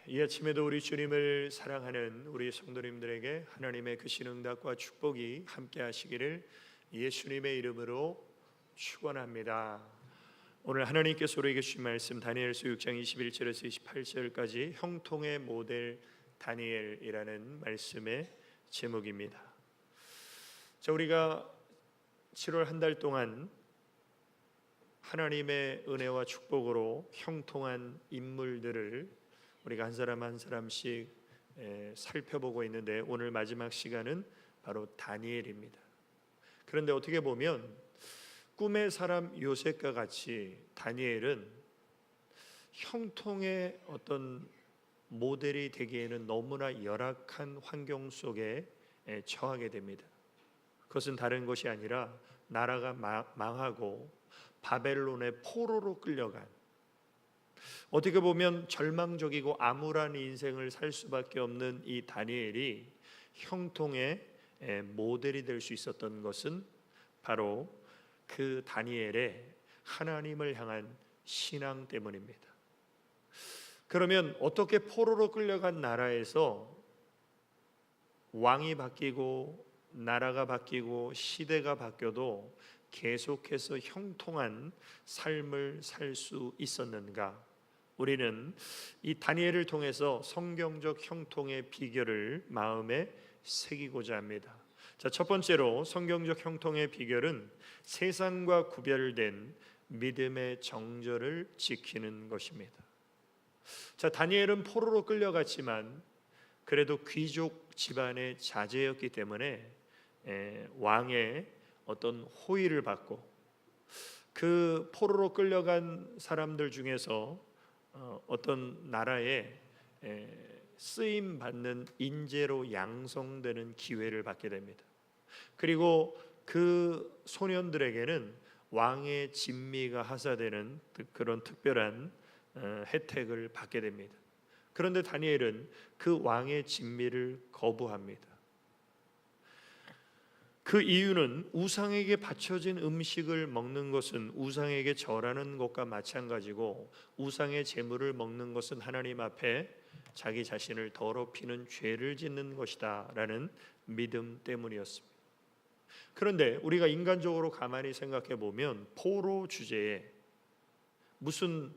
이 아침에도 우리 주님을 사랑하는 우리 성도님들에게 하나님의 그 신응답과 축복이 함께 하시기를 예수님의 이름으로 축원합니다. 오늘 하나님께서 우리에게 주신 말씀 다니엘서 6장 21절에서 28절까지 형통의 모델 다니엘이라는 말씀의 제목입니다. 자, 우리가 7월 한 달 동안 하나님의 은혜와 축복으로 형통한 인물들을 우리가 한 사람 한 사람씩 살펴보고 있는데, 오늘 마지막 시간은 바로 다니엘입니다. 그런데 어떻게 보면 꿈의 사람 요셉과 같이 다니엘은 형통의 어떤 모델이 되기에는 너무나 열악한 환경 속에 처하게 됩니다. 그것은 다른 것이 아니라 나라가 망하고 바벨론의 포로로 끌려간, 어떻게 보면 절망적이고 암울한 인생을 살 수밖에 없는 이 다니엘이 형통의 모델이 될 수 있었던 것은 바로 그 다니엘의 하나님을 향한 신앙 때문입니다. 그러면 어떻게 포로로 끌려간 나라에서 왕이 바뀌고 나라가 바뀌고 시대가 바뀌어도 계속해서 형통한 삶을 살 수 있었는가? 우리는 이 다니엘을 통해서 성경적 형통의 비결을 마음에 새기고자 합니다. 자, 첫 번째로 성경적 형통의 비결은 세상과 구별된 믿음의 정절을 지키는 것입니다. 자, 다니엘은 포로로 끌려갔지만 그래도 귀족 집안의 자제였기 때문에 왕의 어떤 호의를 받고, 그 포로로 끌려간 사람들 중에서 어떤 나라에 쓰임 받는 인재로 양성되는 기회를 받게 됩니다. 그리고 그 소년들에게는 왕의 진미가 하사되는 그런 특별한 혜택을 받게 됩니다. 그런데 다니엘은 그 왕의 진미를 거부합니다. 그 이유는 우상에게 바쳐진 음식을 먹는 것은 우상에게 절하는 것과 마찬가지고, 우상의 제물을 먹는 것은 하나님 앞에 자기 자신을 더럽히는 죄를 짓는 것이다 라는 믿음 때문이었습니다. 그런데 우리가 인간적으로 가만히 생각해 보면 포로 주제에 무슨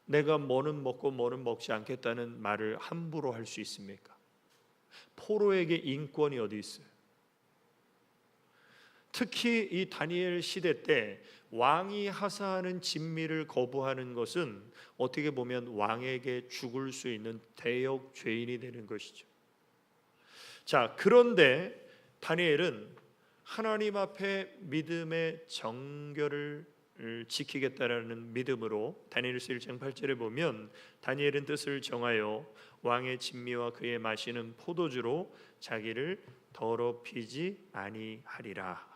내가 뭐는 먹고 뭐는 먹지 않겠다는 말을 함부로 할 수 있습니까? 포로에게 인권이 어디 있어요? 특히 이 다니엘 시대 때 왕이 하사하는 진미를 거부하는 것은 어떻게 보면 왕에게 죽을 수 있는 대역 죄인이 되는 것이죠. 자, 그런데 다니엘은 하나님 앞에 믿음의 정결을 지키겠다라는 믿음으로 다니엘서 1장 8절에 보면 다니엘은 뜻을 정하여 왕의 진미와 그의 마시는 포도주로 자기를 더럽히지 아니하리라.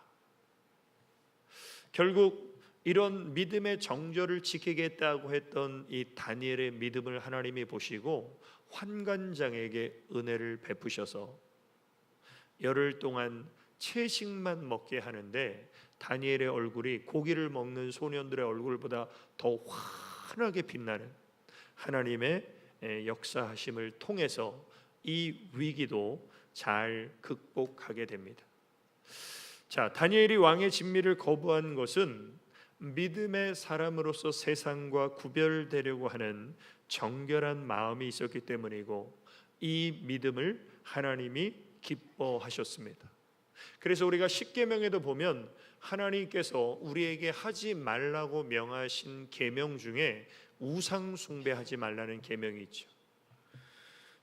결국 이런 믿음의 정절을 지키겠다고 했던 이 다니엘의 믿음을 하나님이 보시고 환관장에게 은혜를 베푸셔서 열흘 동안 채식만 먹게 하는데, 다니엘의 얼굴이 고기를 먹는 소년들의 얼굴보다 더 환하게 빛나는 하나님의 역사하심을 통해서 이 위기도 잘 극복하게 됩니다. 자, 다니엘이 왕의 진미를 거부한 것은 믿음의 사람으로서 세상과 구별되려고 하는 정결한 마음이 있었기 때문이고, 이 믿음을 하나님이 기뻐하셨습니다. 그래서 우리가 십계명에도 보면 하나님께서 우리에게 하지 말라고 명하신 계명 중에 우상 숭배하지 말라는 계명이 있죠.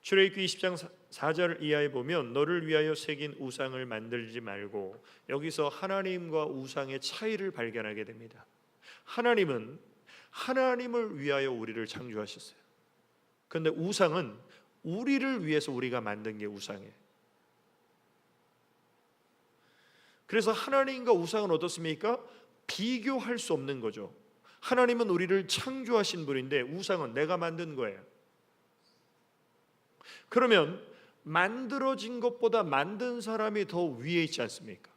출애굽기 20장 4절 이하에 보면 너를 위하여 새긴 우상을 만들지 말고, 여기서 하나님과 우상의 차이를 발견하게 됩니다. 하나님은 하나님을 위하여 우리를 창조하셨어요. 그런데 우상은 우리를 위해서 우리가 만든 게 우상이에요. 그래서 하나님과 우상은 어떻습니까? 비교할 수 없는 거죠. 하나님은 우리를 창조하신 분인데 우상은 내가 만든 거예요. 그러면 만들어진 것보다 만든 사람이 더 위에 있지 않습니까?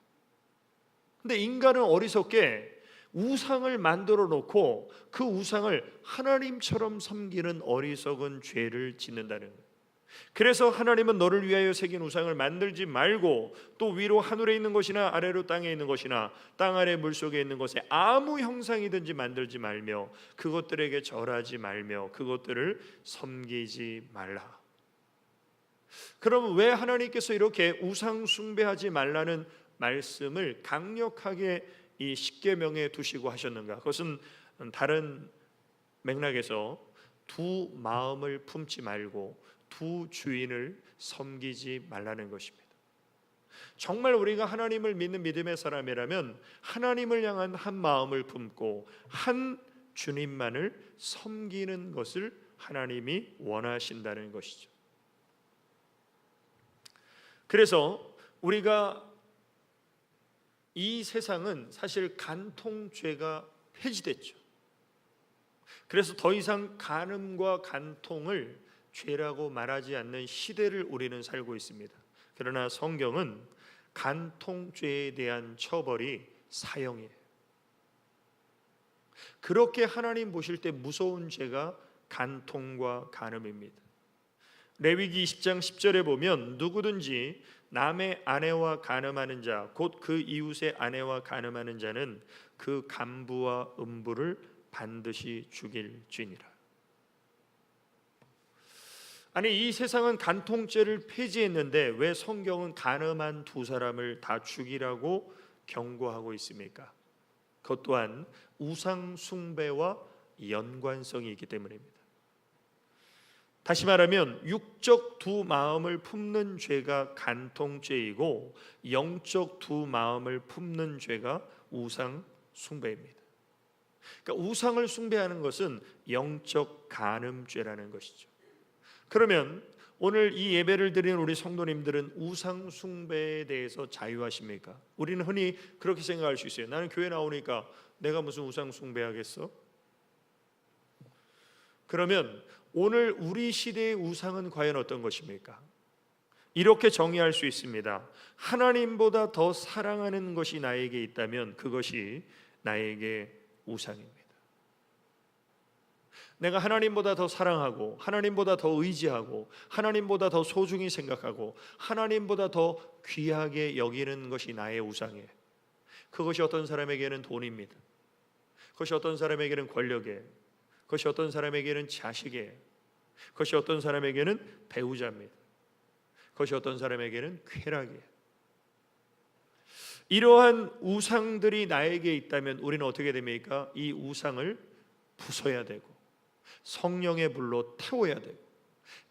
근데 인간은 어리석게 우상을 만들어 놓고 그 우상을 하나님처럼 섬기는 어리석은 죄를 짓는다는 거예요. 그래서 하나님은 너를 위하여 새긴 우상을 만들지 말고 또 위로 하늘에 있는 것이나 아래로 땅에 있는 것이나 땅 아래 물속에 있는 것에 아무 형상이든지 만들지 말며 그것들에게 절하지 말며 그것들을 섬기지 말라. 그럼 왜 하나님께서 이렇게 우상 숭배하지 말라는 말씀을 강력하게 이 십계명에 두시고 하셨는가? 그것은 다른 맥락에서 두 마음을 품지 말고 두 주인을 섬기지 말라는 것입니다. 정말 우리가 하나님을 믿는 믿음의 사람이라면 하나님을 향한 한 마음을 품고 한 주님만을 섬기는 것을 하나님이 원하신다는 것이죠. 그래서 우리가 이 세상은 사실 간통죄가 폐지됐죠. 그래서 더 이상 간음과 간통을 죄라고 말하지 않는 시대를 우리는 살고 있습니다. 그러나 성경은 간통죄에 대한 처벌이 사형이에요. 그렇게 하나님 보실 때 무서운 죄가 간통과 간음입니다. 레위기 20장 10절에 보면 누구든지 남의 아내와 간음하는 자 곧 그 이웃의 아내와 간음하는 자는 그 간부와 음부를 반드시 죽일지니라. 아니, 이 세상은 간통죄를 폐지했는데 왜 성경은 간음한 두 사람을 다 죽이라고 경고하고 있습니까? 그것 또한 우상 숭배와 연관성이 있기 때문입니다. 다시 말하면 육적 두 마음을 품는 죄가 간통죄이고 영적 두 마음을 품는 죄가 우상 숭배입니다. 그러니까 우상을 숭배하는 것은 영적 간음죄라는 것이죠. 그러면 오늘 이 예배를 드리는 우리 성도님들은 우상 숭배에 대해서 자유하십니까? 우리는 흔히 그렇게 생각할 수 있어요. 나는 교회 나오니까 내가 무슨 우상 숭배하겠어? 그러면 오늘 우리 시대의 우상은 과연 어떤 것입니까? 이렇게 정의할 수 있습니다. 하나님보다 더 사랑하는 것이 나에게 있다면 그것이 나에게 우상입니다. 내가 하나님보다 더 사랑하고 하나님보다 더 의지하고 하나님보다 더 소중히 생각하고 하나님보다 더 귀하게 여기는 것이 나의 우상이에요. 그것이 어떤 사람에게는 돈입니다. 그것이 어떤 사람에게는 권력이에요. 그것이 어떤 사람에게는 자식이에요. 그것이 어떤 사람에게는 배우자입니다. 그것이 어떤 사람에게는 쾌락이에요. 이러한 우상들이 나에게 있다면 우리는 어떻게 됩니까? 이 우상을 부숴야 되고 성령의 불로 태워야 되고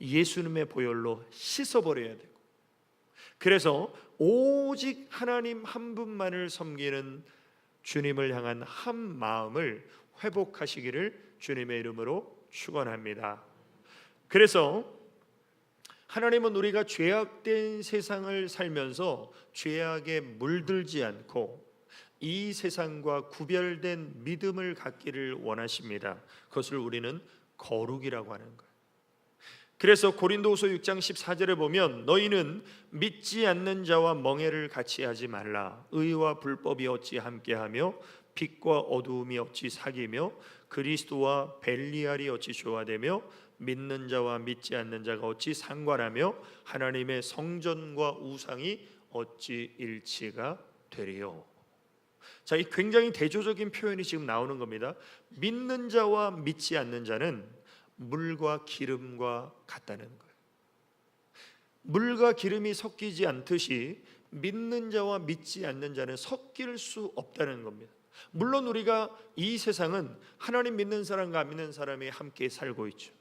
예수님의 보혈로 씻어버려야 되고, 그래서 오직 하나님 한 분만을 섬기는 주님을 향한 한 마음을 회복하시기를 주님의 이름으로 축원합니다. 그래서 하나님은 우리가 죄악된 세상을 살면서 죄악에 물들지 않고 이 세상과 구별된 믿음을 갖기를 원하십니다. 그것을 우리는 거룩이라고 하는 거예요. 그래서 고린도후서 6장 14절에 보면 너희는 믿지 않는 자와 멍에를 같이 하지 말라. 의와 불법이 어찌 함께하며 빛과 어두움이 어찌 사귀며 그리스도와 벨리알이 어찌 조화되며 믿는 자와 믿지 않는 자가 어찌 상관하며 하나님의 성전과 우상이 어찌 일치가 되리요. 자, 이 굉장히 대조적인 표현이 지금 나오는 겁니다. 믿는 자와 믿지 않는 자는 물과 기름과 같다는 거예요. 물과 기름이 섞이지 않듯이 믿는 자와 믿지 않는 자는 섞일 수 없다는 겁니다. 물론 우리가 이 세상은 하나님 믿는 사람과 안 믿는 사람이 함께 살고 있죠.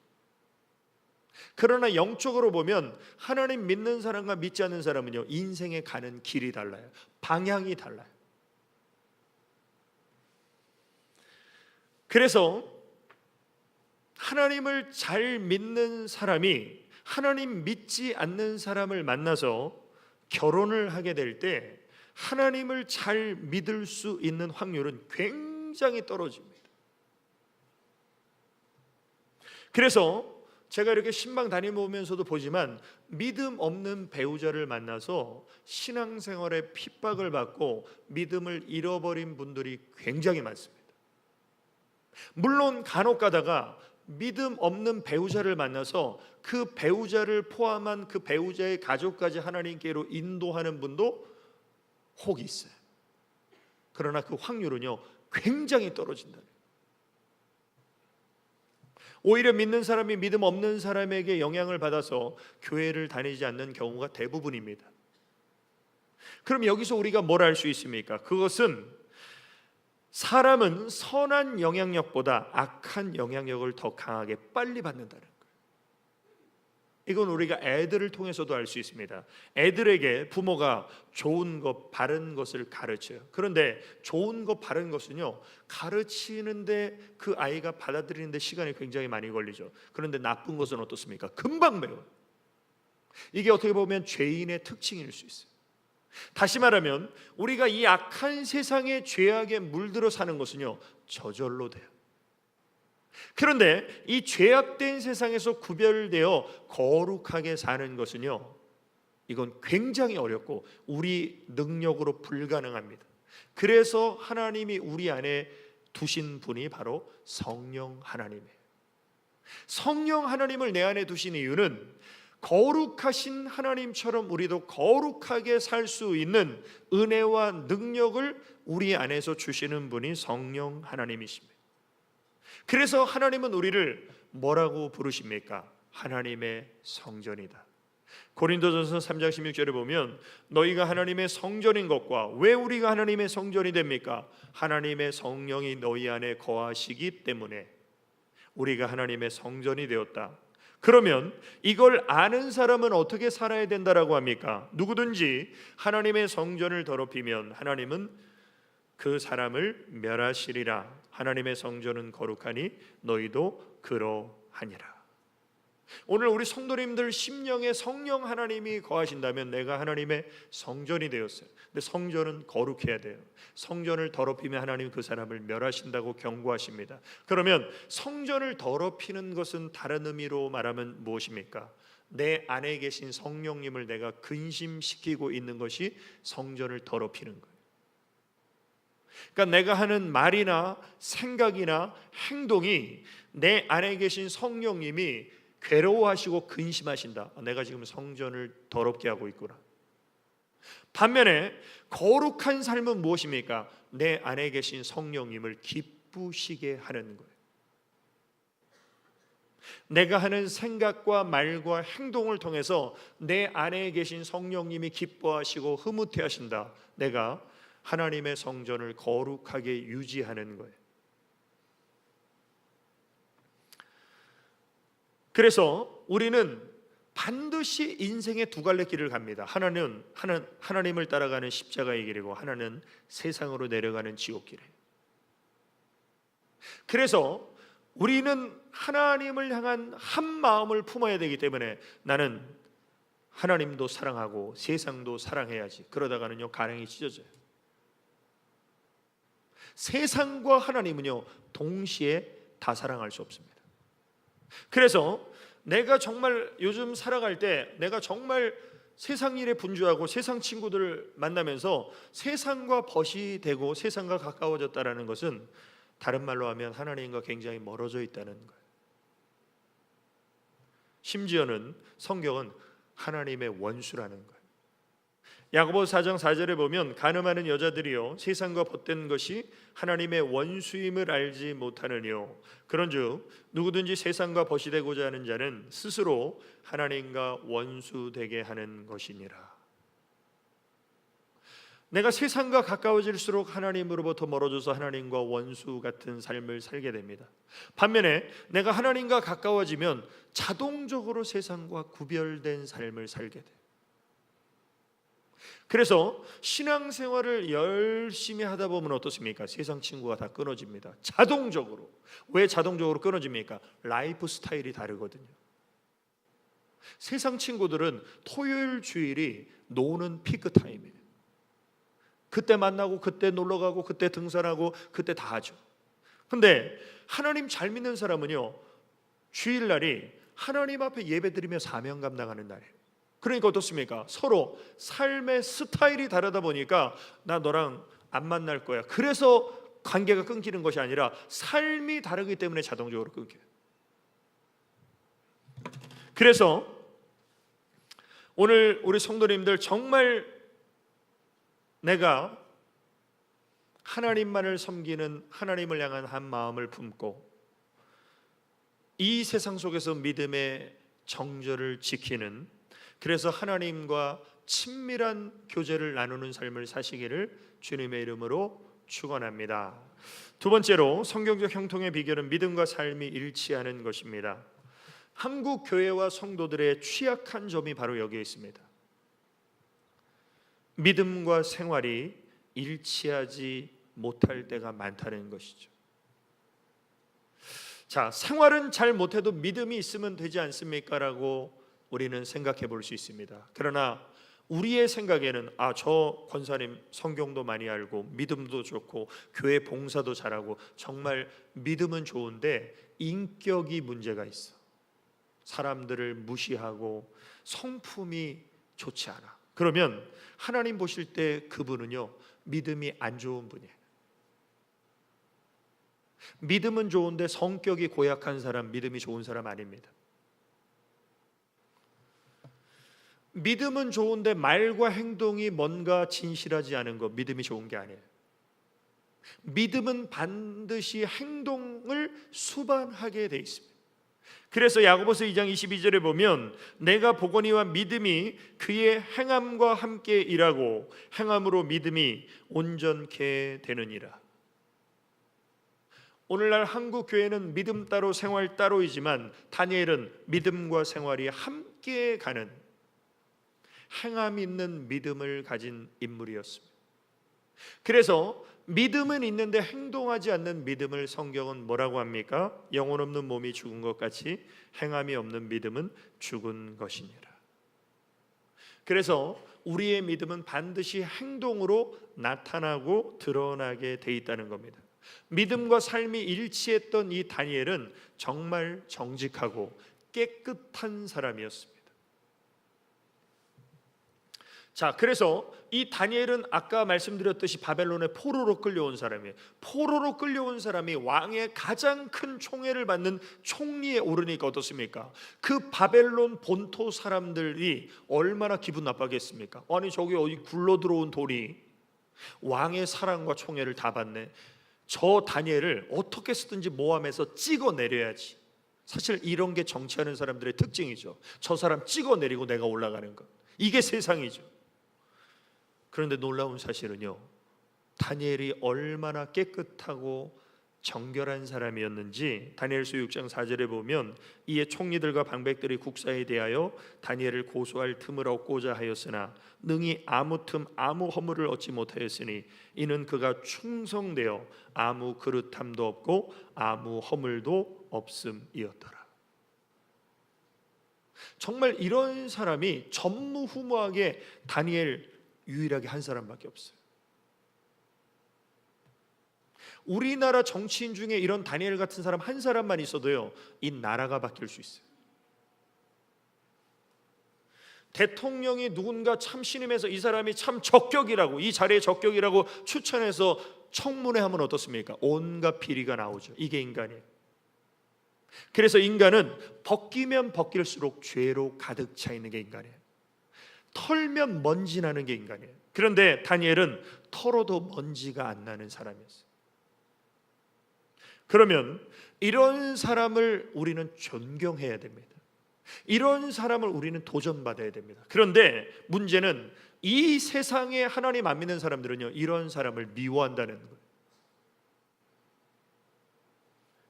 그러나 영적으로 보면 하나님 믿는 사람과 믿지 않는 사람은요, 인생에 가는 길이 달라요. 방향이 달라요. 그래서 하나님을 잘 믿는 사람이 하나님 믿지 않는 사람을 만나서 결혼을 하게 될 때 하나님을 잘 믿을 수 있는 확률은 굉장히 떨어집니다. 그래서 제가 이렇게 신방 다니면서도 보지만 믿음 없는 배우자를 만나서 신앙생활에 핍박을 받고 믿음을 잃어버린 분들이 굉장히 많습니다. 물론 간혹 가다가 믿음 없는 배우자를 만나서 그 배우자를 포함한 그 배우자의 가족까지 하나님께로 인도하는 분도 혹 있어요. 그러나 그 확률은요 굉장히 떨어진다. 오히려 믿는 사람이 믿음 없는 사람에게 영향을 받아서 교회를 다니지 않는 경우가 대부분입니다. 그럼 여기서 우리가 뭘 알 수 있습니까? 그것은 사람은 선한 영향력보다 악한 영향력을 더 강하게 빨리 받는다는 거예요. 이건 우리가 애들을 통해서도 알 수 있습니다. 애들에게 부모가 좋은 것, 바른 것을 가르쳐요. 그런데 좋은 것, 바른 것은요 가르치는데 그 아이가 받아들이는데 시간이 굉장히 많이 걸리죠. 그런데 나쁜 것은 어떻습니까? 금방 배워요. 이게 어떻게 보면 죄인의 특징일 수 있어요. 다시 말하면 우리가 이 악한 세상의 죄악에 물들어 사는 것은요 저절로 돼요. 그런데 이 죄악된 세상에서 구별되어 거룩하게 사는 것은요 이건 굉장히 어렵고 우리 능력으로 불가능합니다. 그래서 하나님이 우리 안에 두신 분이 바로 성령 하나님이에요. 성령 하나님을 내 안에 두신 이유는 거룩하신 하나님처럼 우리도 거룩하게 살 수 있는 은혜와 능력을 우리 안에서 주시는 분이 성령 하나님이십니다. 그래서 하나님은 우리를 뭐라고 부르십니까? 하나님의 성전이다. 고린도전서 3장 16절에 보면 너희가 하나님의 성전인 것과 왜 우리가 하나님의 성전이 됩니까? 하나님의 성령이 너희 안에 거하시기 때문에 우리가 하나님의 성전이 되었다. 그러면 이걸 아는 사람은 어떻게 살아야 된다라고 합니까? 누구든지 하나님의 성전을 더럽히면 하나님은 그 사람을 멸하시리라. 하나님의 성전은 거룩하니 너희도 그러하니라. 오늘 우리 성도님들 심령에 성령 하나님이 거하신다면 내가 하나님의 성전이 되었어요. 근데 성전은 거룩해야 돼요. 성전을 더럽히면 하나님 그 사람을 멸하신다고 경고하십니다. 그러면 성전을 더럽히는 것은 다른 의미로 말하면 무엇입니까? 내 안에 계신 성령님을 내가 근심시키고 있는 것이 성전을 더럽히는 거예요. 그러니까 내가 하는 말이나 생각이나 행동이 내 안에 계신 성령님이 괴로워하시고 근심하신다. 내가 지금 성전을 더럽게 하고 있구나. 반면에 거룩한 삶은 무엇입니까? 내 안에 계신 성령님을 기쁘시게 하는 거예요. 내가 하는 생각과 말과 행동을 통해서 내 안에 계신 성령님이 기뻐하시고 흐뭇해하신다. 내가 하나님의 성전을 거룩하게 유지하는 거예요. 그래서 우리는 반드시 인생의 두 갈래 길을 갑니다. 하나님을 따라가는 십자가의 길이고 하나는 세상으로 내려가는 지옥길이에요. 그래서 우리는 하나님을 향한 한 마음을 품어야 되기 때문에 나는 하나님도 사랑하고 세상도 사랑해야지. 그러다가는요 가랑이 찢어져요. 세상과 하나님은요 동시에 다 사랑할 수 없습니다. 그래서 내가 정말 요즘 살아갈 때 내가 정말 세상 일에 분주하고 세상 친구들을 만나면서 세상과 벗이 되고 세상과 가까워졌다라는 것은 다른 말로 하면 하나님과 굉장히 멀어져 있다는 거예요. 심지어는 성경은 하나님의 원수라는 거예요. 야고보서 4장 4절에 보면 간음하는 여자들이요 세상과 벗된 것이 하나님의 원수임을 알지 못하느니요 그런즉 누구든지 세상과 벗이 되고자 하는 자는 스스로 하나님과 원수되게 하는 것이니라. 내가 세상과 가까워질수록 하나님으로부터 멀어져서 하나님과 원수 같은 삶을 살게 됩니다. 반면에 내가 하나님과 가까워지면 자동적으로 세상과 구별된 삶을 살게 돼요. 그래서 신앙생활을 열심히 하다 보면 어떻습니까? 세상 친구가 다 끊어집니다. 자동적으로. 왜 자동적으로 끊어집니까? 라이프 스타일이 다르거든요. 세상 친구들은 토요일 주일이 노는 피크 타임이에요. 그때 만나고 그때 놀러가고 그때 등산하고 그때 다 하죠. 근데 하나님 잘 믿는 사람은요 주일날이 하나님 앞에 예배드리며 사명 감당하는 날이에요. 그러니까 어떻습니까? 서로 삶의 스타일이 다르다 보니까 나 너랑 안 만날 거야, 그래서 관계가 끊기는 것이 아니라 삶이 다르기 때문에 자동적으로 끊겨요. 그래서 오늘 우리 성도님들 정말 내가 하나님만을 섬기는, 하나님을 향한 한 마음을 품고 이 세상 속에서 믿음의 정절을 지키는, 그래서 하나님과 친밀한 교제를 나누는 삶을 사시기를 주님의 이름으로 축원합니다. 두 번째로 성경적 형통의 비결은 믿음과 삶이 일치하는 것입니다. 한국 교회와 성도들의 취약한 점이 바로 여기에 있습니다. 믿음과 생활이 일치하지 못할 때가 많다는 것이죠. 자, 생활은 잘 못해도 믿음이 있으면 되지 않습니까? 라고 우리는 생각해 볼 수 있습니다. 그러나 우리의 생각에는 저 권사님 성경도 많이 알고 믿음도 좋고 교회 봉사도 잘하고 정말 믿음은 좋은데 인격이 문제가 있어. 사람들을 무시하고 성품이 좋지 않아. 그러면 하나님 보실 때 그분은요, 믿음이 안 좋은 분이에요. 믿음은 좋은데 성격이 고약한 사람, 믿음이 좋은 사람 아닙니다. 믿음은 좋은데 말과 행동이 뭔가 진실하지 않은 것, 믿음이 좋은 게 아니에요. 믿음은 반드시 행동을 수반하게 돼 있습니다. 그래서 야고보서 2장 22절에 보면 내가 보거니와 믿음이 그의 행함과 함께 일하고 행함으로 믿음이 온전케 되느니라. 오늘날 한국 교회는 믿음 따로 생활 따로이지만 다니엘은 믿음과 생활이 함께 가는 행함 있는 믿음을 가진 인물이었습니다. 그래서 믿음은 있는데 행동하지 않는 믿음을 성경은 뭐라고 합니까? 영혼 없는 몸이 죽은 것 같이 행함이 없는 믿음은 죽은 것이니라. 그래서 우리의 믿음은 반드시 행동으로 나타나고 드러나게 돼 있다는 겁니다. 믿음과 삶이 일치했던 이 다니엘은 정말 정직하고 깨끗한 사람이었습니다. 자, 그래서 이 다니엘은 아까 말씀드렸듯이 바벨론의 포로로 끌려온 사람이에요. 포로로 끌려온 사람이 왕의 가장 큰 총애를 받는 총리에 오르니까 어떻습니까? 그 바벨론 본토 사람들이 얼마나 기분 나빠겠습니까? 아니 저기 어디 굴러 들어온 돌이 왕의 사랑과 총애를 다 받네. 저 다니엘을 어떻게 쓰든지 모함해서 찍어내려야지. 사실 이런 게 정치하는 사람들의 특징이죠. 저 사람 찍어내리고 내가 올라가는 것. 이게 세상이죠. 그런데 놀라운 사실은요, 다니엘이 얼마나 깨끗하고 정결한 사람이었는지 다니엘서 6장 4절에 보면 이에 총리들과 방백들이 국사에 대하여 다니엘을 고소할 틈을 얻고자 하였으나 능히 아무 틈 아무 허물을 얻지 못하였으니 이는 그가 충성되어 아무 그릇함도 없고 아무 허물도 없음이었더라. 정말 이런 사람이 전무후무하게 다니엘 유일하게 한 사람밖에 없어요. 우리나라 정치인 중에 이런 다니엘 같은 사람 한 사람만 있어도요, 이 나라가 바뀔 수 있어요. 대통령이 누군가 참 신임해서 이 사람이 참 적격이라고, 이 자리에 적격이라고 추천해서 청문회 하면 어떻습니까? 온갖 비리가 나오죠. 이게 인간이에요. 그래서 인간은 벗기면 벗길수록 죄로 가득 차 있는 게 인간이에요. 털면 먼지 나는 게 인간이에요. 그런데 다니엘은 털어도 먼지가 안 나는 사람이었어요. 그러면 이런 사람을 우리는 존경해야 됩니다. 이런 사람을 우리는 도전받아야 됩니다. 그런데 문제는 이 세상에 하나님 안 믿는 사람들은요, 이런 사람을 미워한다는 거예요.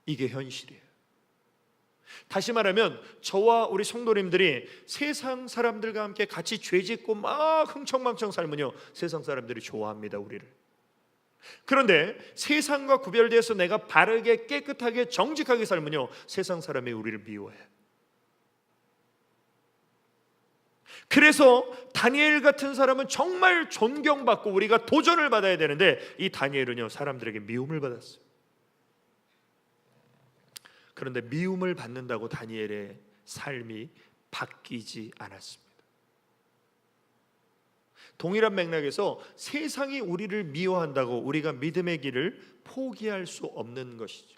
이게 현실이에요. 다시 말하면 저와 우리 성도님들이 세상 사람들과 함께 같이 죄짓고 막 흥청망청 살면요, 세상 사람들이 좋아합니다, 우리를. 그런데 세상과 구별돼서 내가 바르게 깨끗하게 정직하게 살면요, 세상 사람이 우리를 미워해. 그래서 다니엘 같은 사람은 정말 존경받고 우리가 도전을 받아야 되는데 이 다니엘은요, 사람들에게 미움을 받았어요. 그런데 미움을 받는다고 다니엘의 삶이 바뀌지 않았습니다. 동일한 맥락에서 세상이 우리를 미워한다고 우리가 믿음의 길을 포기할 수 없는 것이죠.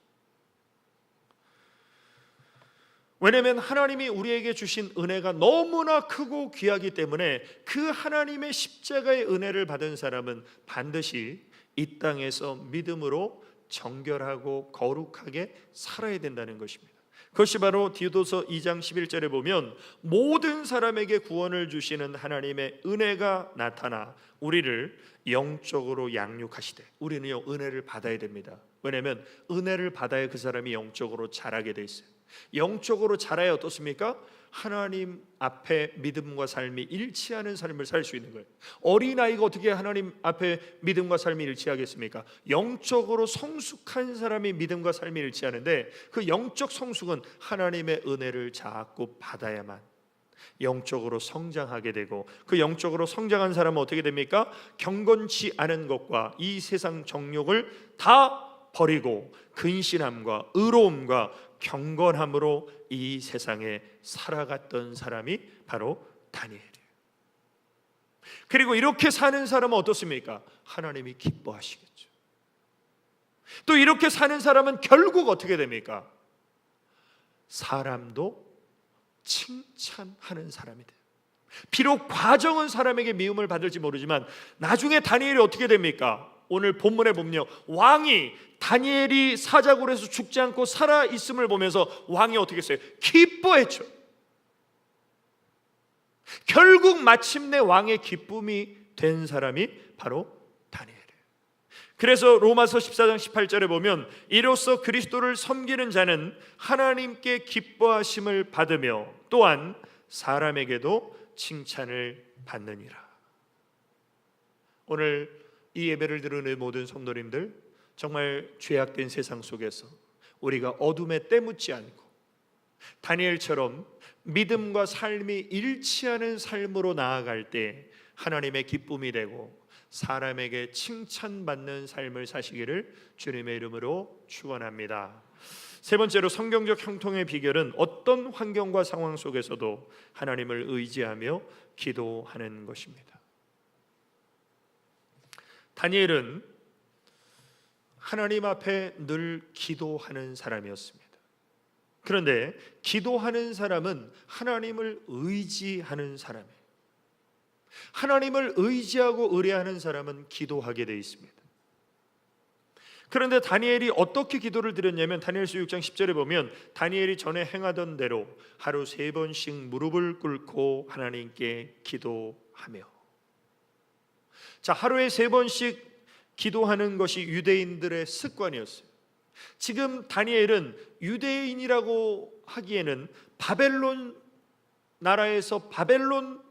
왜냐하면 하나님이 우리에게 주신 은혜가 너무나 크고 귀하기 때문에 그 하나님의 십자가의 은혜를 받은 사람은 반드시 이 땅에서 믿음으로 정결하고 거룩하게 살아야 된다는 것입니다. 그것이 바로 디도서 2장 11절에 보면 모든 사람에게 구원을 주시는 하나님의 은혜가 나타나 우리를 영적으로 양육하시되, 우리는요 은혜를 받아야 됩니다. 왜냐하면 은혜를 받아야 그 사람이 영적으로 자라게 돼 있어요. 영적으로 자라야 어떻습니까? 하나님 앞에 믿음과 삶이 일치하는 삶을 살 수 있는 거예요. 어린아이가 어떻게 하나님 앞에 믿음과 삶이 일치하겠습니까? 영적으로 성숙한 사람이 믿음과 삶이 일치하는데, 그 영적 성숙은 하나님의 은혜를 자꾸 받아야만 영적으로 성장하게 되고, 그 영적으로 성장한 사람은 어떻게 됩니까? 경건치 않은 것과 이 세상 정욕을 다 버리고 근신함과 의로움과 경건함으로 이 세상에 살아갔던 사람이 바로 다니엘이에요. 그리고 이렇게 사는 사람은 어떻습니까? 하나님이 기뻐하시겠죠. 또 이렇게 사는 사람은 결국 어떻게 됩니까? 사람도 칭찬하는 사람이 돼요. 비록 과정은 사람에게 미움을 받을지 모르지만 나중에 다니엘이 어떻게 됩니까? 오늘 본문에 보면요, 왕이 다니엘이 사자굴에서 죽지 않고 살아 있음을 보면서 왕이 어떻게 했어요? 기뻐했죠. 결국 마침내 왕의 기쁨이 된 사람이 바로 다니엘이에요. 그래서 로마서 14장 18절에 보면 이로써 그리스도를 섬기는 자는 하나님께 기뻐하심을 받으며 또한 사람에게도 칭찬을 받느니라. 오늘 이 예배를 들으는 모든 성도님들, 정말 죄악된 세상 속에서 우리가 어둠에 때묻지 않고 다니엘처럼 믿음과 삶이 일치하는 삶으로 나아갈 때 하나님의 기쁨이 되고 사람에게 칭찬받는 삶을 사시기를 주님의 이름으로 축원합니다. 세 번째로, 성경적 형통의 비결은 어떤 환경과 상황 속에서도 하나님을 의지하며 기도하는 것입니다. 다니엘은 하나님 앞에 늘 기도하는 사람이었습니다. 그런데 기도하는 사람은 하나님을 의지하는 사람이에요. 하나님을 의지하고 의뢰하는 사람은 기도하게 되어 있습니다. 그런데 다니엘이 어떻게 기도를 드렸냐면 다니엘서 6장 10절에 보면 다니엘이 전에 행하던 대로 하루 3번씩 무릎을 꿇고 하나님께 기도하며, 자, 하루에 3번씩 기도하는 것이 유대인들의 습관이었어요. 지금 다니엘은 유대인이라고 하기에는 바벨론 나라에서 바벨론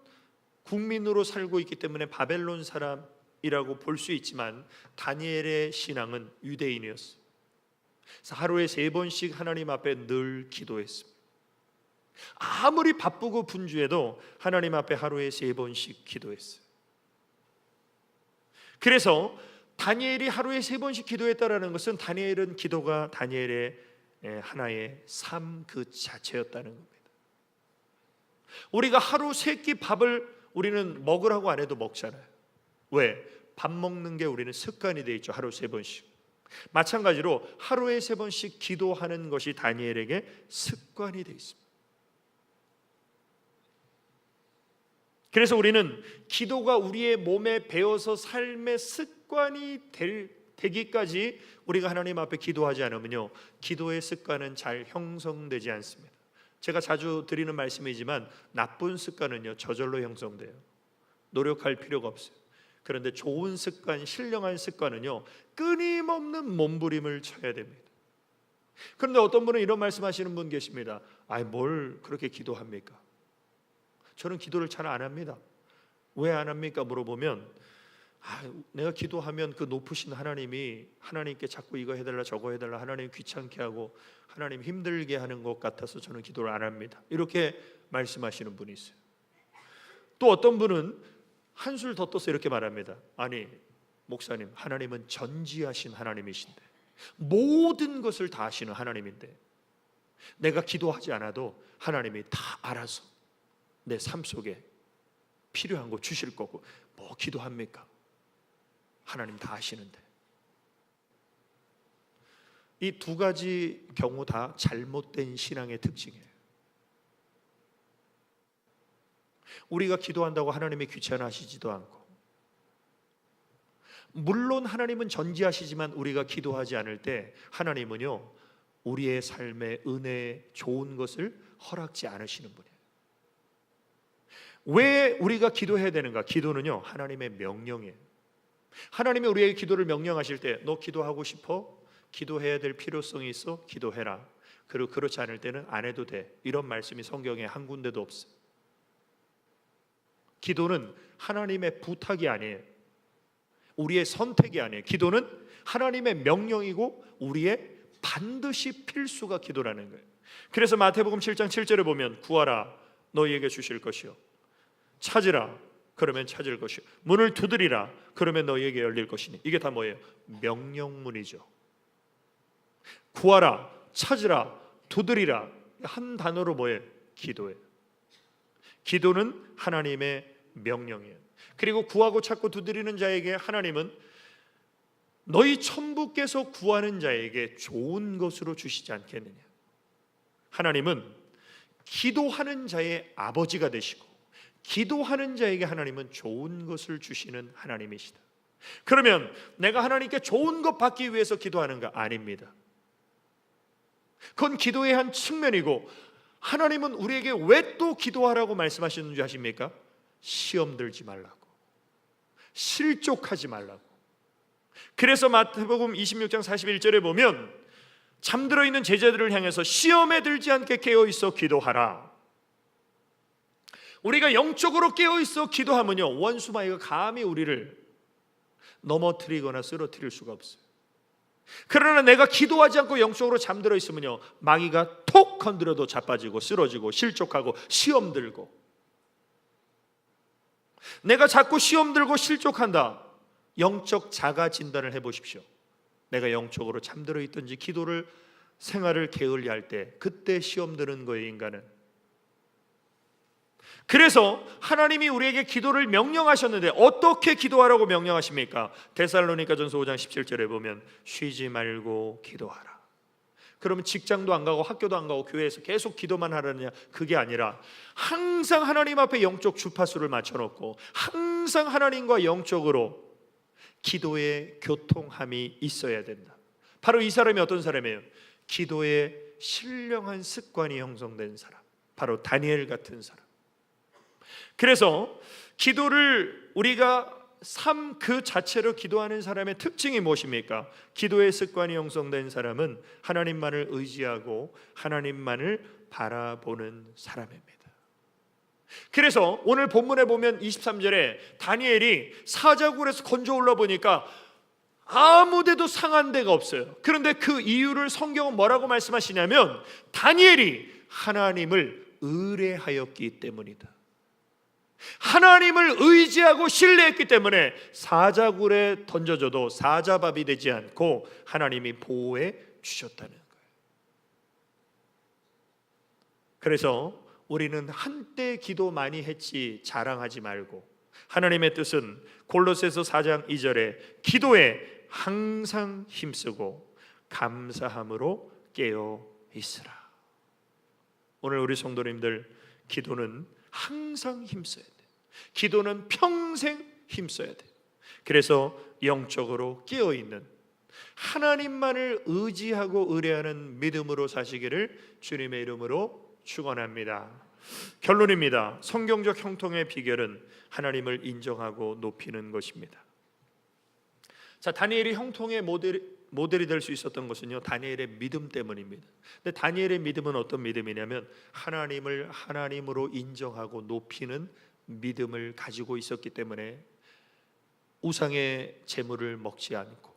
국민으로 살고 있기 때문에 바벨론 사람이라고 볼 수 있지만 다니엘의 신앙은 유대인이었어요. 그래서 하루에 3번씩 하나님 앞에 늘 기도했습니다. 아무리 바쁘고 분주해도 하나님 앞에 하루에 3번씩 기도했어요. 그래서 다니엘이 하루에 3번씩 기도했다라는 것은 다니엘은 기도가 다니엘의 하나의 삶 그 자체였다는 겁니다. 우리가 하루 3끼 밥을 우리는 먹으라고 안 해도 먹잖아요. 왜? 밥 먹는 게 우리는 습관이 돼 있죠. 하루 3번씩. 마찬가지로 하루에 3번씩 기도하는 것이 다니엘에게 습관이 돼 있습니다. 그래서 우리는 기도가 우리의 몸에 배어서 삶의 습관이 되기까지 우리가 하나님 앞에 기도하지 않으면요, 기도의 습관은 잘 형성되지 않습니다. 제가 자주 드리는 말씀이지만 나쁜 습관은요 저절로 형성돼요. 노력할 필요가 없어요. 그런데 좋은 습관, 신령한 습관은요 끊임없는 몸부림을 쳐야 됩니다. 그런데 어떤 분은 이런 말씀하시는 분 계십니다. 아이, 뭘 그렇게 기도합니까? 저는 기도를 잘 안 합니다. 왜 안 합니까? 물어보면 내가 기도하면 그 높으신 하나님이 하나님께 자꾸 이거 해달라 저거 해달라 하나님 귀찮게 하고 하나님 힘들게 하는 것 같아서 저는 기도를 안 합니다. 이렇게 말씀하시는 분이 있어요. 또 어떤 분은 한술 더 떠서 이렇게 말합니다. 아니 목사님, 하나님은 전지하신 하나님이신데 모든 것을 다 아시는 하나님인데 내가 기도하지 않아도 하나님이 다 알아서 내 삶 속에 필요한 거 주실 거고, 뭐 기도합니까? 하나님 다 아시는데. 이 두 가지 경우 다 잘못된 신앙의 특징이에요. 우리가 기도한다고 하나님이 귀찮아하시지도 않고, 물론 하나님은 전지하시지만 우리가 기도하지 않을 때 하나님은요, 우리의 삶의 은혜, 좋은 것을 허락지 않으시는 분이에요. 왜 우리가 기도해야 되는가? 기도는요, 하나님의 명령이에요. 하나님이 우리에게 기도를 명령하실 때, 너 기도하고 싶어? 기도해야 될 필요성이 있어? 기도해라. 그리고 그렇지 않을 때는 안 해도 돼. 이런 말씀이 성경에 한 군데도 없어요. 기도는 하나님의 부탁이 아니에요. 우리의 선택이 아니에요. 기도는 하나님의 명령이고 우리의 반드시 필수가 기도라는 거예요. 그래서 마태복음 7장 7절에 보면, 구하라, 너희에게 주실 것이요, 찾으라, 그러면 찾을 것이요, 문을 두드리라, 그러면 너희에게 열릴 것이니. 이게 다 뭐예요? 명령문이죠. 구하라, 찾으라, 두드리라, 한 단어로 뭐예요? 기도예요. 기도는 하나님의 명령이에요. 그리고 구하고 찾고 두드리는 자에게 하나님은 너희 천부께서 구하는 자에게 좋은 것으로 주시지 않겠느냐. 하나님은 기도하는 자의 아버지가 되시고, 기도하는 자에게 하나님은 좋은 것을 주시는 하나님이시다. 그러면 내가 하나님께 좋은 것 받기 위해서 기도하는가? 아닙니다. 그건 기도의 한 측면이고, 하나님은 우리에게 왜 또 기도하라고 말씀하시는 줄 아십니까? 시험 들지 말라고, 실족하지 말라고. 그래서 마태복음 26장 41절에 보면, 잠들어 있는 제자들을 향해서 시험에 들지 않게 깨어 있어 기도하라. 우리가 영적으로 깨어 있어 기도하면요, 원수마귀가 감히 우리를 넘어뜨리거나 쓰러뜨릴 수가 없어요. 그러나 내가 기도하지 않고 영적으로 잠들어 있으면요, 마귀가 톡 건드려도 자빠지고 쓰러지고 실족하고 시험 들고. 내가 자꾸 시험 들고 실족한다, 영적 자가 진단을 해보십시오. 내가 영적으로 잠들어 있든지 기도를 생활을 게을리할 때, 그때 시험 드는 거예요, 인간은. 그래서 하나님이 우리에게 기도를 명령하셨는데 어떻게 기도하라고 명령하십니까? 데살로니가전서 5장 17절에 보면, 쉬지 말고 기도하라. 그러면 직장도 안 가고 학교도 안 가고 교회에서 계속 기도만 하라느냐? 그게 아니라 항상 하나님 앞에 영적 주파수를 맞춰놓고 항상 하나님과 영적으로 기도의 교통함이 있어야 된다. 바로 이 사람이 어떤 사람이에요? 기도에 신령한 습관이 형성된 사람, 바로 다니엘 같은 사람. 그래서 기도를 우리가 삶 그 자체로 기도하는 사람의 특징이 무엇입니까? 기도의 습관이 형성된 사람은 하나님만을 의지하고 하나님만을 바라보는 사람입니다. 그래서 오늘 본문에 보면 23절에 다니엘이 사자굴에서 건져 올라 보니까 아무데도 상한 데가 없어요. 그런데 그 이유를 성경은 뭐라고 말씀하시냐면, 다니엘이 하나님을 의뢰하였기 때문이다. 하나님을 의지하고 신뢰했기 때문에 사자굴에 던져져도 사자밥이 되지 않고 하나님이 보호해 주셨다는 거예요. 그래서 우리는 한때 기도 많이 했지 자랑하지 말고, 하나님의 뜻은 골로새서 4장 2절에 기도에 항상 힘쓰고 감사함으로 깨어 있으라. 오늘 우리 성도님들, 기도는 항상 힘써야 돼. 기도는 평생 힘써야 돼. 그래서 영적으로 깨어있는, 하나님만을 의지하고 의뢰하는 믿음으로 사시기를 주님의 이름으로 축원합니다. 결론입니다. 성경적 형통의 비결은 하나님을 인정하고 높이는 것입니다. 자, 다니엘이 형통의 모델이 될 수 있었던 것은요, 다니엘의 믿음 때문입니다. 근데 다니엘의 믿음은 어떤 믿음이냐면, 하나님을 하나님으로 인정하고 높이는 믿음을 가지고 있었기 때문에 우상의 재물을 먹지 않고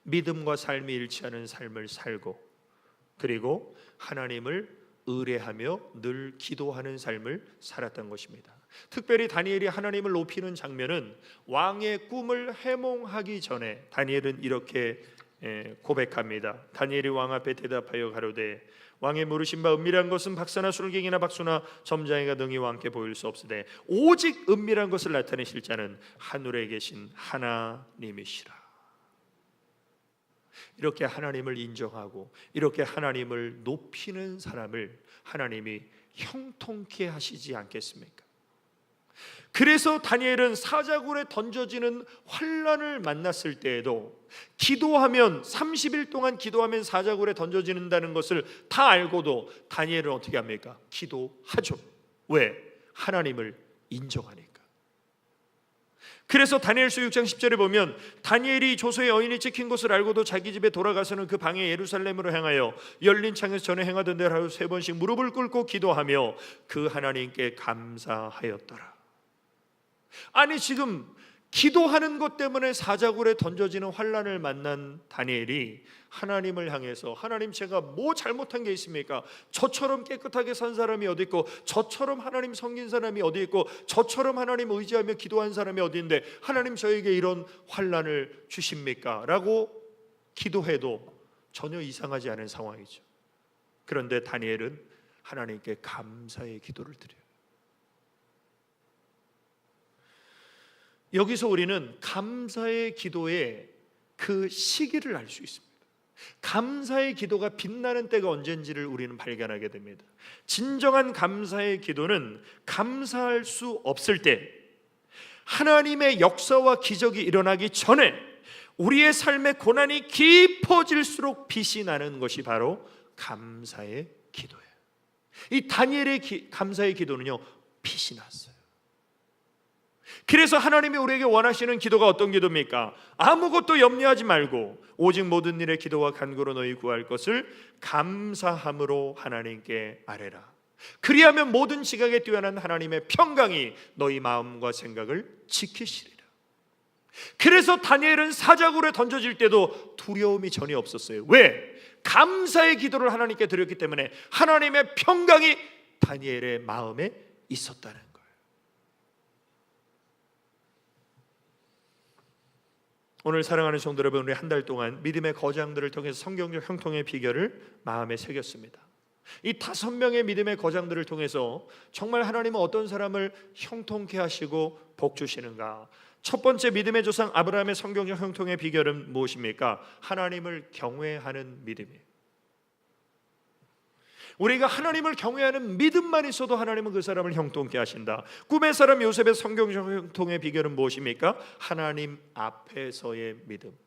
믿음과 삶이 일치하는 삶을 살고, 그리고 하나님을 의뢰하며 늘 기도하는 삶을 살았던 것입니다. 특별히 다니엘이 하나님을 높이는 장면은 왕의 꿈을 해몽하기 전에 다니엘은 이렇게 고백합니다. 다니엘이 왕 앞에 대답하여 가로되, 왕의 물으신 바 은밀한 것은 박사나 술객이나 박수나 점장이가 능히 왕께 보일 수 없으되 오직 은밀한 것을 나타내실 자는 하늘에 계신 하나님이시라. 이렇게 하나님을 인정하고 이렇게 하나님을 높이는 사람을 하나님이 형통케 하시지 않겠습니까? 그래서 다니엘은 사자굴에 던져지는 환난을 만났을 때에도 기도하면 30일 동안 기도하면 사자굴에 던져지는다는 것을 다 알고도 다니엘은 어떻게 합니까? 기도하죠. 왜? 하나님을 인정하니까. 그래서 다니엘서 6장 10절에 보면 다니엘이 조서의 여인이 찍힌 것을 알고도 자기 집에 돌아가서는 그 방에 예루살렘으로 향하여 열린 창에서 전에 행하던 대로 하루 3번씩 무릎을 꿇고 기도하며 그 하나님께 감사하였더라. 아니 지금 기도하는 것 때문에 사자굴에 던져지는 환난을 만난 다니엘이 하나님을 향해서 하나님 제가 뭐 잘못한 게 있습니까? 저처럼 깨끗하게 산 사람이 어디 있고 저처럼 하나님 섬긴 사람이 어디 있고 저처럼 하나님 의지하며 기도한 사람이 어디 있는데 하나님 저에게 이런 환난을 주십니까? 라고 기도해도 전혀 이상하지 않은 상황이죠. 그런데 다니엘은 하나님께 감사의 기도를 드려요. 여기서 우리는 감사의 기도의 그 시기를 알 수 있습니다. 감사의 기도가 빛나는 때가 언젠지를 우리는 발견하게 됩니다. 진정한 감사의 기도는 감사할 수 없을 때 하나님의 역사와 기적이 일어나기 전에 우리의 삶의 고난이 깊어질수록 빛이 나는 것이 바로 감사의 기도예요. 이 다니엘의 감사의 기도는요, 빛이 났어요. 그래서 하나님이 우리에게 원하시는 기도가 어떤 기도입니까? 아무것도 염려하지 말고 오직 모든 일에 기도와 간구로 너희 구할 것을 감사함으로 하나님께 아뢰라. 그리하면 모든 지각에 뛰어난 하나님의 평강이 너희 마음과 생각을 지키시리라. 그래서 다니엘은 사자굴에 던져질 때도 두려움이 전혀 없었어요. 왜? 감사의 기도를 하나님께 드렸기 때문에 하나님의 평강이 다니엘의 마음에 있었다는 거예요. 오늘 사랑하는 성도 여러분, 우리 한 달 동안 믿음의 거장들을 통해서 성경적 형통의 비결을 마음에 새겼습니다. 이 5명의 믿음의 거장들을 통해서 정말 하나님은 어떤 사람을 형통케 하시고 복 주시는가? 첫 번째 믿음의 조상 아브라함의 성경적 형통의 비결은 무엇입니까? 하나님을 경외하는 믿음이에요. 우리가 하나님을 경외하는 믿음만 있어도 하나님은 그 사람을 형통케 하신다. 꿈의 사람 요셉의 성경적 형통의 비결은 무엇입니까? 하나님 앞에서의 믿음.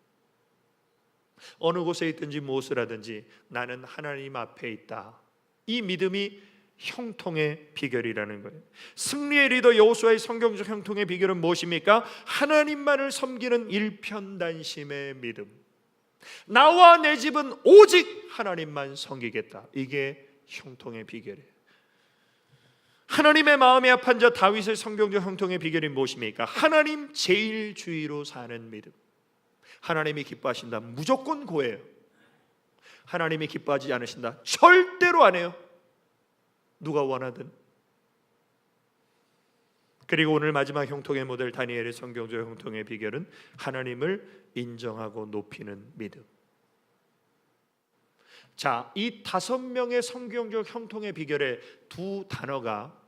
어느 곳에 있든지 무엇을 하든지 나는 하나님 앞에 있다. 이 믿음이 형통의 비결이라는 거예요. 승리의 리더 여호수아의 성경적 형통의 비결은 무엇입니까? 하나님만을 섬기는 일편단심의 믿음. 나와 내 집은 오직 하나님만 섬기겠다. 이게 형통의 비결이에요. 하나님의 마음에 합한 자 다윗의 성경적 형통의 비결이 무엇입니까? 하나님 제일주의로 사는 믿음. 하나님이 기뻐하신다, 무조건 고해요. 하나님이 기뻐하지 않으신다, 절대로 안 해요. 누가 원하든. 그리고 오늘 마지막 형통의 모델 다니엘의 성경적 형통의 비결은 하나님을 인정하고 높이는 믿음. 자, 이 5명의 성경적 형통의 비결에 두 단어가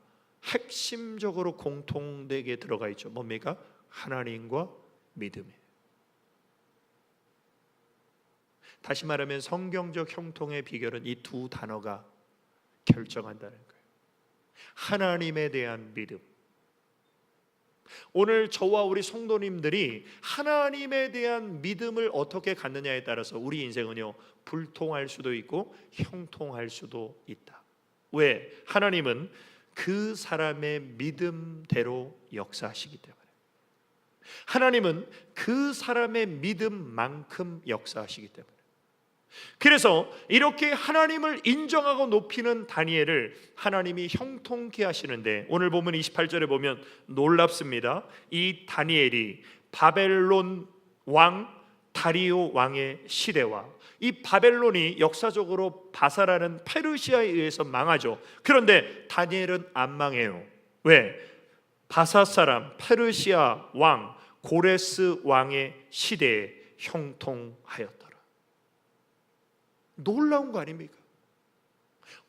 핵심적으로 공통되게 들어가 있죠. 뭡니까? 하나님과 믿음이에요. 다시 말하면 성경적 형통의 비결은 이 두 단어가 결정한다는 거예요. 하나님에 대한 믿음. 오늘 저와 우리 성도님들이 하나님에 대한 믿음을 어떻게 갖느냐에 따라서 우리 인생은요, 불통할 수도 있고 형통할 수도 있다. 왜? 하나님은 그 사람의 믿음대로 역사하시기 때문에. 하나님은 그 사람의 믿음만큼 역사하시기 때문에. 그래서 이렇게 하나님을 인정하고 높이는 다니엘을 하나님이 형통케 하시는데, 오늘 보면 28절에 보면 놀랍습니다. 이 다니엘이 바벨론 왕 다리오 왕의 시대와, 이 바벨론이 역사적으로 바사라는 페르시아에 의해서 망하죠. 그런데 다니엘은 안 망해요. 왜? 바사 사람 페르시아 왕 고레스 왕의 시대에 형통하였더라. 놀라운 거 아닙니까?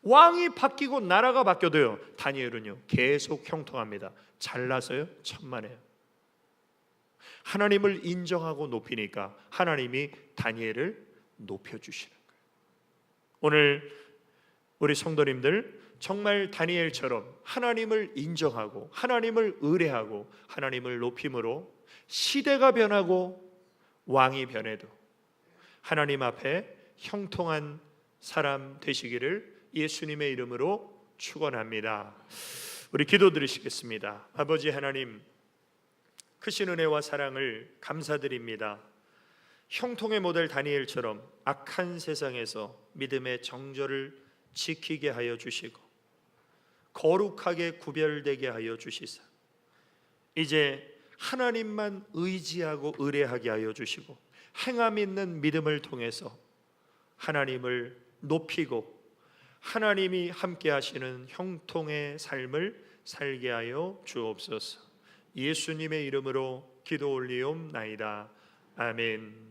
왕이 바뀌고 나라가 바뀌어도요, 다니엘은요 계속 형통합니다. 잘나서요 천만에요. 하나님을 인정하고 높이니까 하나님이 다니엘을 높여주시는 거예요. 오늘 우리 성도님들 정말 다니엘처럼 하나님을 인정하고 하나님을 의뢰하고 하나님을 높임으로 시대가 변하고 왕이 변해도 하나님 앞에 형통한 사람 되시기를 예수님의 이름으로 축원합니다. 우리 기도드리시겠습니다. 아버지 하나님, 크신 은혜와 사랑을 감사드립니다. 형통의 모델 다니엘처럼 악한 세상에서 믿음의 정절을 지키게 하여 주시고 거룩하게 구별되게 하여 주시사 이제 하나님만 의지하고 의뢰하게 하여 주시고 행함 있는 믿음을 통해서 하나님을 높이고 하나님이 함께 하시는 형통의 삶을 살게 하여 주옵소서. 예수님의 이름으로 기도 올리옵나이다. 아멘.